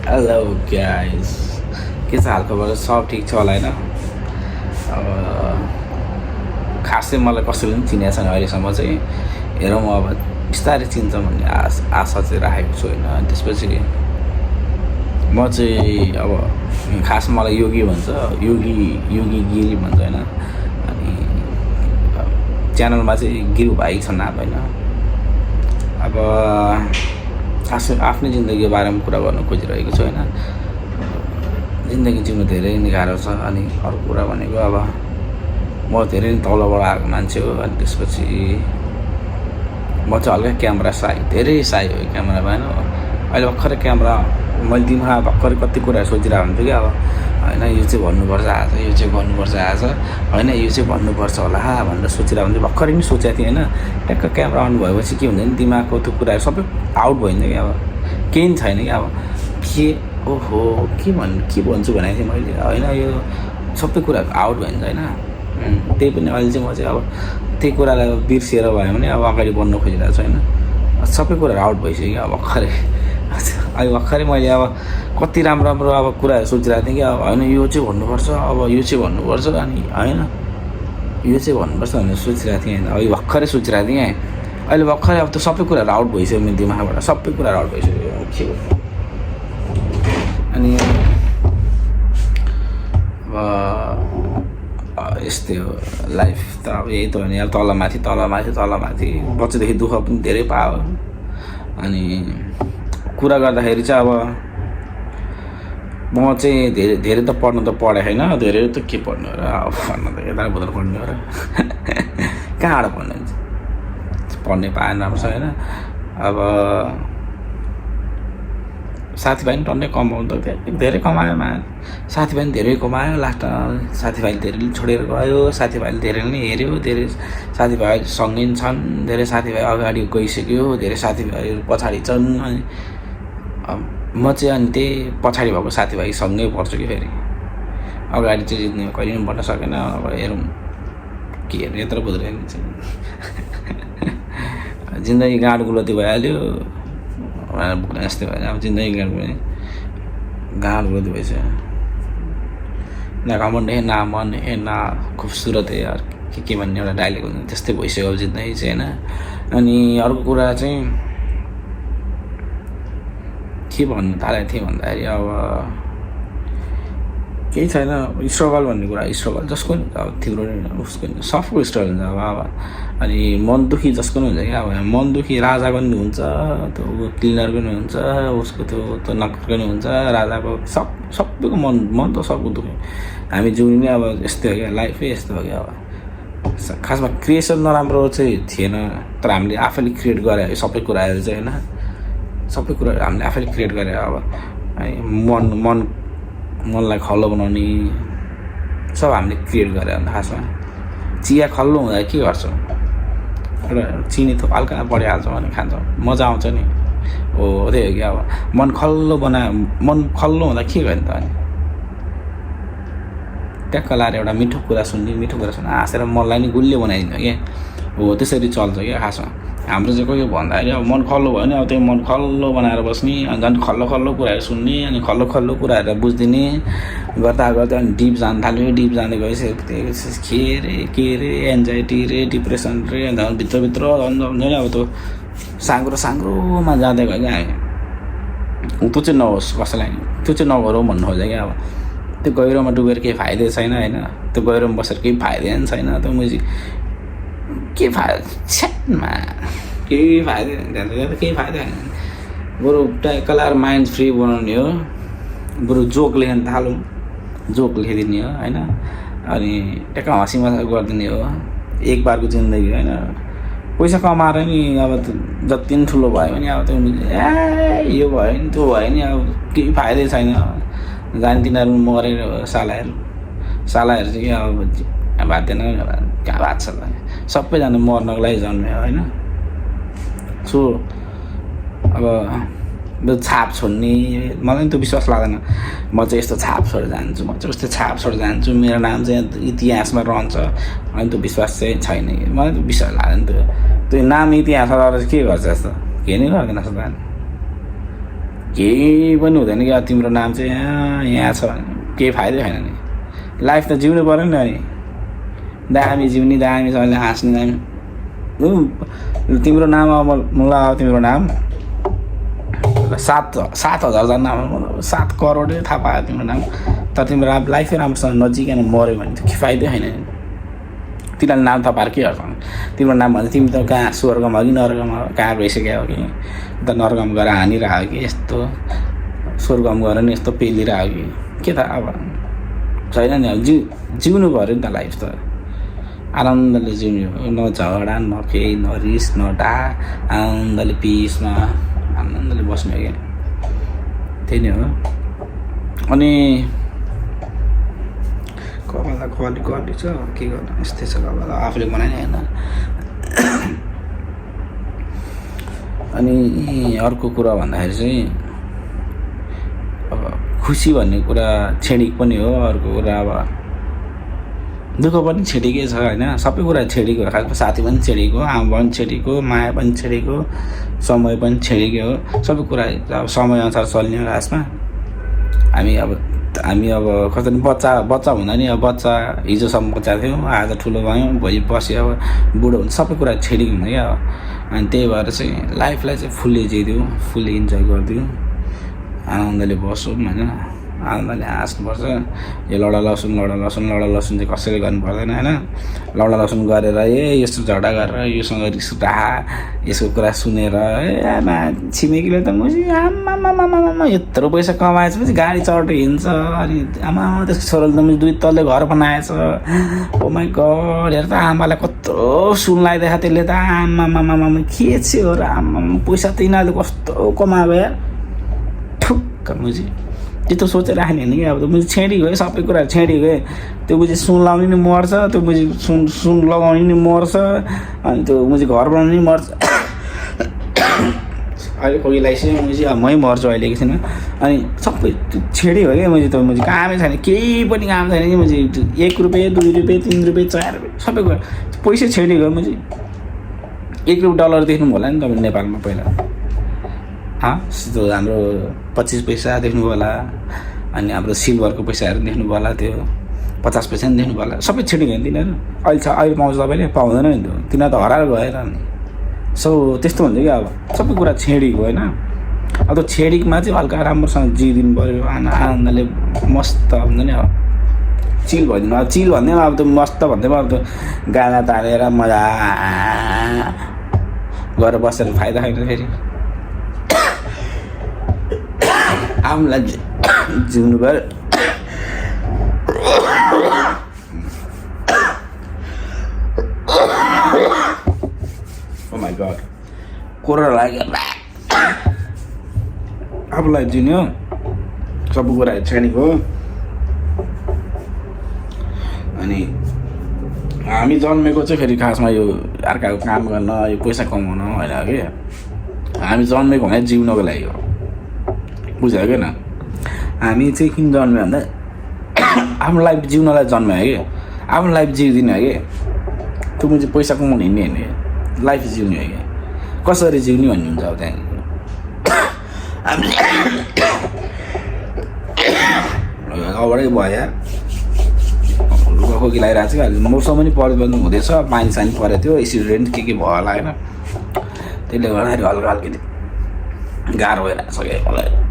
Hello guys, के छ हालखबर? सब ठिक छ होला होइन? अब खासै मलाई कसैले पनि चिनेको छैन अहिलेसम्म चाहिँ। हेरौँ अब बिस्तारै चिन्छ भन्ने आशा चाहिँ राखेको छु होइन। त्यसपछि म चाहिँ अब खास मलाई योगी भन्छ, योगी गिरी भन्छ होइन। अनि च्यानलमा चाहिँ गिरु भाइ छ नाम होइन। अब खासै आफ्नै जिन्दगीको बारेमा कुरा गर्न खोजिरहेको छु होइन। जिन्दगी जिउनु धेरै नै गाह्रो छ। अनि अर्को कुरा भनेको अब म धेरै नै तलबाट आएको मान्छे हो। अनि त्यसपछि म चाहिँ हल्का क्यामेरा धेरै साई हो क्यामेरामा होइन। अहिले भर्खरै क्यामेरा मैले दिमागमा भर्खरै कति कुरा सोचिरहेको हुन्थ्यो कि अब होइन यो चाहिँ भन्नुपर्छ आज, यो चाहिँ गर्नुपर्छ आज होइन, यो चाहिँ भन्नुपर्छ होला भनेर सोचिरहेको हुन्थ्यो। भर्खरै पनि सोचेको थिएँ होइन। ट्याक्क क्यामेरा अन भएपछि के हुन्छ नि, दिमागको त्यो कुराहरू सबै आउट भइन्छ कि अब केही पनि छैन कि अब के ओहो के भन्छु भनेको थिएँ मैले होइन। यो सबै कुराहरू आउट भइन्छ होइन। त्यही पनि अहिले चाहिँ म चाहिँ अब त्यही कुरालाई बिर्सिएर भयो भने अब अगाडि बढ्न खोजिरहेको छु होइन। सबै कुराहरू आउट भइसक्यो अब भर्खरै। अहिले भर्खरै मैले अब कति राम्रो राम्रो अब कुराहरू सोचिरहेको थिएँ कि अब होइन यो चाहिँ भन्नुपर्छ, अब यो चाहिँ भन्नुपर्छ अनि होइन यो चाहिँ भन्नुपर्छ भनेर सोचिरहेको थिएँ होइन। अहिले भर्खरै सोचिरहेको थिएँ। अहिले भर्खरै अब त्यो सबै कुराहरू आउट भइसक्यो मेरो दिमागबाट, सबै कुराहरू आउट भइसक्यो के हो। अनि यस्तै हो लाइफ त। अब यही त हो नि, अब तलमाथि बच्चादेखि दुःख पनि धेरै पायो। अनि कुरा गर्दाखेरि चाहिँ अब म चाहिँ धेरै त पढ्नु त पढेँ होइन। धेरै त के पढ्नु र अब पढ्नु त यताभुत्र पढ्ने हो र कहाँबाट पढ्नु हुन्छ, पढ्ने पाएन राम्रो छ होइन। अब साथीभाइ पनि टन्नै कमाउनु त धेरै कमायो साथीभाइ पनि धेरै कमायो। लास्टमा साथीभाइले धेरै छोडेर गयो, साथीभाइले धेरै नै हेऱ्यो, धेरै साथीभाइ सँगै छन्, धेरै साथीभाइ अगाडि गइसक्यो, धेरै साथीभाइहरू पछाडि छन्। अनि म चाहिँ अनि त्यही पछाडि भएको साथीभाइ सँगै पढ्छु कि फेरि अगाडि चाहिँ कहिले पनि बढ्न सकेन। अब हेरौँ के हेर्नु, यत्रो बुझ्दै जिन्दगी गाँड गुलती भइहाल्यो भनेर यस्तै भयो अब जिन्दगी गाँड गुलती भइसक्यो। ना घमण्ड है ना मन है ना खुबसुरत है यार के भन्ने एउटा डाइलेग हुन्छ, त्यस्तै भइसक्यो अब जिन्दगी चाहिँ होइन। अनि अर्को कुरा चाहिँ के भन्नु थालेको थिएँ भन्दाखेरि अब केही छैन। स्ट्रगल भन्ने कुरा स्ट्रगल जसको नि अब तिम्रो उसको नि सबको स्ट्रगल हुन्छ अब। अनि मन दुखी जसको नि हुन्छ कि अब मन दुखी राजाको नि हुन्छ, त्यो क्लिनरको नि हुन्छ, उसको त्यो नक्करको नि हुन्छ, राजाको सबैको मन त सबको दुख्यो। हामी जिउने नै अब यस्तै हो क्या, लाइफै यस्तो हो क्या। अब खासमा क्रिएसन नराम्रो चाहिँ थिएन, तर हामीले आफैले क्रिएट गरे सबै कुराहरू चाहिँ होइन। सबै कुराहरू हामीले आफैले क्रिएट गरे अब मनलाई खल्लो बनाउने सब हामीले क्रिएट गरे अन्त। खासमा चिया खल्लो हुँदा के गर्छौँ, एउटा चिनी थोक हल्का बढिहाल्छौँ अनि खान्छौँ, मजा आउँछ नि। हो त्यही हो कि अब मन खल्लो हुँदा के गर्ने त। अनि ट्याक्क लाएर एउटा मिठो कुरा सुन्ने हाँसेर मनलाई नि गुलियो बनाइदिन्छ क्या। हो त्यसरी चल्छ क्या खासमा। हाम्रो चाहिँ कोही भन्दाखेरि अब मन खल्लो भयो भने अब त्यही मन खल्लो बनाएर बस्ने, अनि झन् खल्लो कुराहरू सुन्ने, अनि खल्लो कुराहरू बुझिदिने गर्दा अनि डिप जान थाल्यो। डिप जाँदै गइसकेपछि के रे एन्जाइटी रे डिप्रेसन रे अन्त भित्रभित्र झन् अब त्यो साङ्ग्रोमा जाँदै गयो क्या हामी। त्यो चाहिँ नहोस् कसैलाई, त्यो चाहिँ नगरौँ भन्नु खोज्यो क्या। अब त्यो गहिरोमा डुबेर केही फाइदै छैन होइन। त्यो गहिरोमा बसेर केही फाइदै पनि छैन। त्यो म्युजिक के फाइदा छ्यानमा केही फाइदा केही फाइदा छैन। बरु कलाएर माइन्ड फ्री बनाउने हो, बरु जोक लेख्न थालौँ, जोक लेखिदिने हो होइन। अनि ट्याक्क हँसी मजाक गरिदिने हो एक बारको जिन्दगी होइन। पैसा कमाएर नि अब जति पनि ठुलो भयो भने अब त्यो यो भयो नि त्यो भयो नि अब केही फाइदै छैन। जाने तिनीहरू मरेर सालाहरू चाहिँ के अब बाध्दैन कहाँ भएको छ सबैजना मर्नको लागि जन्म्यो होइन। सो अब छाप छोड्ने मलाई पनि त्यो विश्वास लाग्दैन। म चाहिँ यस्तो छाप छोडेर जान्छु, म चाहिँ उस्तो छाप छोडेर जान्छु, मेरो नाम चाहिँ इतिहासमा रहन्छ अनि त्यो विश्वास चाहिँ छैन। मलाई त्यो विश्वास लाग्दैन। त्यो नाम इतिहासमा रहेर के गर्छ जस्तो के नै गर्दैन जस्तो केही पनि हुँदैन कि तिम्रो नाम चाहिँ यहाँ छ भने केही फाइदै छैन नि। लाइफ त जिउनु पऱ्यो नि अनि दामी जिउने दामी सबैले हाँस्ने दामी तिम्रो नाम अब मलाई अब तिम्रो नाम 7,000 नाम 7 करोडै थाहा पायो तिम्रो नाम तर तिम्रो लाइफै राम्रोसँग नजिकन मऱ्यो भने त के फाइदै छैन नि। तिनीहरूले नाम थाहा पाएर के गर्छ तिम्रो नाम भन्दा तिमी त कहाँ स्वर्गमा कि नर्कमा कहाँ गइसक्यो हो कि त नर्कमा गएर हानिरहेको कि यस्तो स्वर्गमा गएर नि यस्तो पेलिरहेको कि के त अब छैन नि। अब जिउनु पऱ्यो नि त लाइफ त आनन्दले जिउने हो न झगडा न केही न रिस न डा आनन्दले पिसमा आनन्दले बस्ने क्या त्यही नै हो। अनि कपाल क्वालिटी छ के गर्नु यस्तै छ कपाल आफूले बनाएन होइन। अनि अर्को कुरा भन्दाखेरि चाहिँ अब खुसी भन्ने कुरा छेडिक पनि हो। अर्को कुरा अब दुःख पनि छेडिकै छ होइन। सबै कुरा छेडिको हो खासमा साथी पनि छेडिको आमा पनि छेडिको माया पनि छेडिको समय पनि छेडिकै हो। सबै कुरा अब समयअनुसार चल्ने हो खासमा। हामी अब कस्तो बच्चा हुँदा नि अब बच्चा हिजोसम्म बच्चा थियो आज ठुलो भयौँ भोलि पछि अब बुढो हुन्छ सबै कुरा छेडिक हुन्छ क्या। अनि त्यही भएर चाहिँ लाइफलाई चाहिँ फुल्ली जिदिउँ फुल्ली इन्जोय गरिदिउँ आनन्दले बसौँ होइन। आनन्दले हाँस्नुपर्छ। यो लडा लसुन चाहिँ कसैले गर्नु पर्दैन होइन। लडा लसुन गरेर यस्तो झगडा गरेर योसँग रिस उठा यसको कुरा सुनेर आमा छिमेकीले त मुजी आमा यत्रो पैसा कमाएपछि गाडी चढेर हिँड्छ अनि आमा त्यसको छोराले त मुजी 2 तल्ले घर बनाएछ ओ माई गड हेर त आमालाई कत्रो सुन लगाइदिएछ त्यसले त आमा के छ र आमा पैसा त यिनीहरूले कस्तो कमायो यार ठुक्क मुजी त्यो त सोचेर राख्ने होइन कि अब त मुझे छेडी गयो सबै कुरा छेडी गयो। त्यो मुझे सुन लाउने नि मर्छ त्यो मुझे सुन लगाउने नि मर्छ अनि त्यो मुझे घर बनाउने नि मर्छ। अहिले कोहीलाई चाहिँ मुझे अब मै मर्छु अहिले एकछिन अनि सबै छेडी हो क्या। मुझे कामै छैन केही पनि काम छैन कि मुझे 1 रुपियाँ 2 रुपियाँ 3 रुपियाँ 4 रुपियाँ सबै कुरा पैसा छेडी गयो। मुझे $1 देख्नु होला नि तपाईँ नेपालमा पहिला हाम्रो 25 पैसा देख्नुभयो होला अनि हाम्रो सिल्भरको पैसाहरू देख्नुभयो होला त्यो 50 पैसा पनि देख्नुभयो होला सबै छेडी गयो तिनीहरू। अहिले पाउँछ तपाईँले पाउँदैन नि त्यो तिनीहरू त हराएर गएर नि। सो त्यस्तो हुन्छ कि अब सबै कुरा छेडिको होइन। अब त्यो छेडिकमा चाहिँ हल्का राम्रोसँग जिदिनु पऱ्यो आनन्दले मस्त हुन्छ नि। अब चिल भइदिनु अब चिल भन्दैमा अब त्यो मस्त भन्दैमा अब त्यो गाना तानेर मजा गरेर बसेर फाइदा छैन फेरि। आफूलाई जिउनु पऱ्यो। ओ माई गड कोरोना लाग्यो आफूलाई जिउनु सबै कुरा छेडिको। अनि हामी जन्मेको चाहिँ फेरि खासमा यो अर्काको काम गर्न यो पैसा कमाउन होइन कि हामी जन्मेको भने जिउनको लागि हो बुझ्यो क्या न। हामी चाहिँ किन जन्म्यो भन्दा आफ्नो लाइफ जिउनलाई जन्म्यो कि आफ्नो लाइफ जिउदिने हो कि त्यो म चाहिँ पैसा कमाउनु हिँड्ने होइन लाइफ जिउने हो कि कसरी जिउने भन्ने हुन्छ। अब त्यहाँ अगाडै भयो यार खोकी लगाइरहेको छ कि मौसम पनि परिवर्तन हुँदैछ पानी सानी परेको थियो एक्सिडेन्ट के भयो होला होइन त्यसले गर्दाखेरि हल्का हल्का गाह्रो भइरहेको छ क्या मलाई।